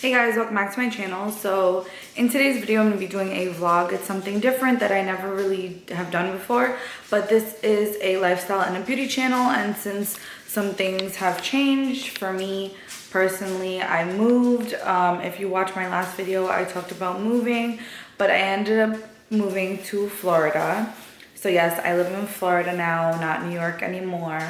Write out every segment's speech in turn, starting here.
Hey guys, welcome back to my channel. So in today's video I'm going to be doing a vlog. It's something different that I never really have done before, but this is a lifestyle and a beauty channel, and since some things have changed for me personally, I moved. If you watch my last video, I talked about moving, but I ended up moving to Florida. So yes, I live in Florida now, not New York anymore.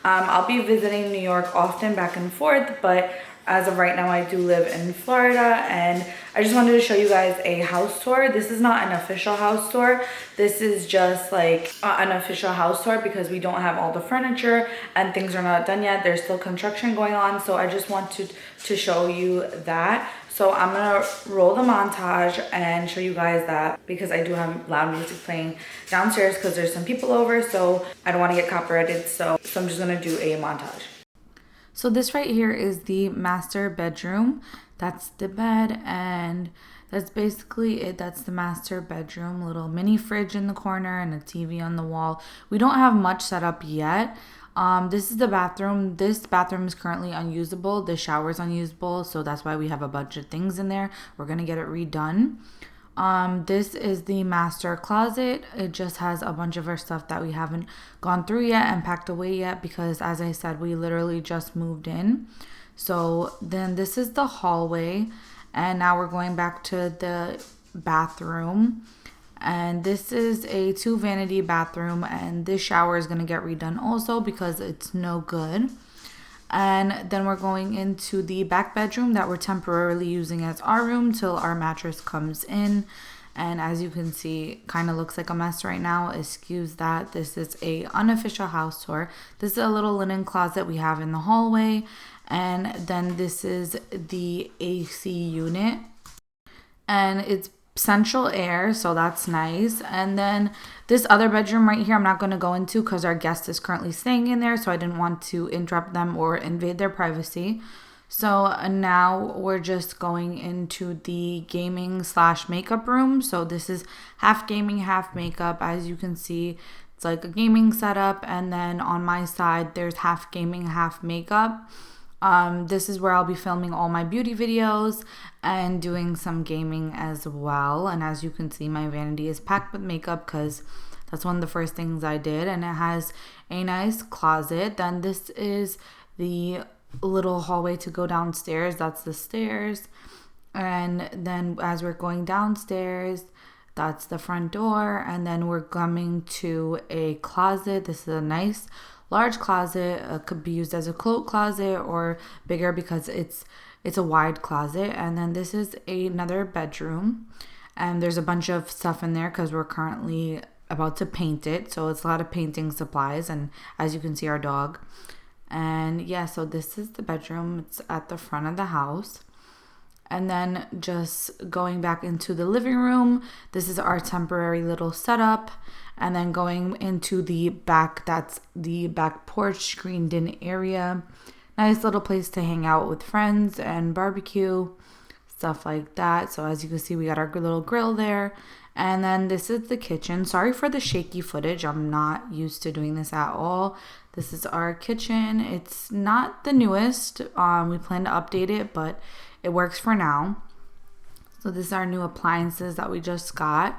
I'll be visiting New York often, back and forth, but as of right now, I do live in Florida, and I just wanted to show you guys a house tour. This is not an official house tour. This is just like an official house tour because we don't have all the furniture and things are not done yet. There's still construction going on, so I just wanted to show you that. So I'm gonna roll the montage and show you guys that because I do have loud music playing downstairs because there's some people over, so I don't want to get copyrighted. So I'm just gonna do a montage. So this right here is the master bedroom. That's the bed, and that's basically it. That's the master bedroom. Little mini fridge in the corner and a TV on the wall. We don't have much set up yet. This is the bathroom. This bathroom is currently unusable. The shower is unusable, so that's why we have a bunch of things in there. We're gonna get it redone. This is the master closet. It just has a bunch of our stuff that we haven't gone through yet and packed away yet because, as I said, we literally just moved in. So then this is the hallway, and now we're going back to the bathroom, and this is a 2 vanity bathroom, and this shower is going to get redone also because it's no good. And then we're going into the back bedroom that we're temporarily using as our room till our mattress comes in. And as you can see, kind of looks like a mess right now. Excuse that. This is a unofficial house tour. This is a little linen closet we have in the hallway. And then this is the AC unit. And it's central air, so that's nice. And then this other bedroom right here I'm not going to go into because our guest is currently staying in there, so I didn't want to interrupt them or invade their privacy. So now we're just going into the gaming / makeup room. So this is half gaming, half makeup. As you can see, it's like a gaming setup, and then on my side there's half gaming, half makeup. This is where I'll be filming all my beauty videos and doing some gaming as well. And as you can see, my vanity is packed with makeup because that's one of the first things I did. And it has a nice closet. Then this is the little hallway to go downstairs. That's the stairs. And then as we're going downstairs, that's the front door. And then we're coming to a closet. This is a nice large closet. Could be used as a cloak closet or bigger because it's a wide closet. And then this is another bedroom, and there's a bunch of stuff in there because we're currently about to paint it, so it's a lot of painting supplies, and as you can see, our dog. And yeah, so this is the bedroom. It's at the front of the house. And then just going back into the living room, this is our temporary little setup. And then going into the back, that's the back porch screened in area. Nice little place to hang out with friends and barbecue, stuff like that. So as you can see, we got our little grill there. And then this is the kitchen. Sorry for the shaky footage. I'm not used to doing this at all. This is our kitchen. It's not the newest. We plan to update it, but it works for now. So this is our new appliances that we just got.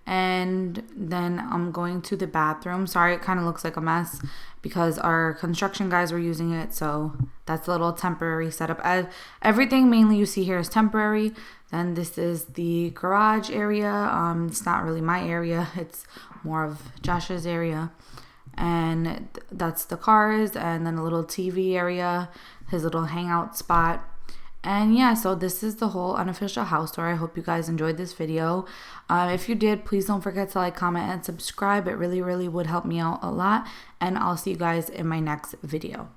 And then I'm going to the bathroom. Sorry, it kind of looks like a mess because our construction guys were using it. So that's a little temporary setup. Everything mainly you see here is temporary. Then this is the garage area. It's not really my area. It's more of Josh's area. And that's the cars, and then a little TV area, his little hangout spot. And yeah, so this is the whole unofficial house tour. I hope you guys enjoyed this video. If you did, please don't forget to like, comment, and subscribe. It really, really would help me out a lot. And I'll see you guys in my next video.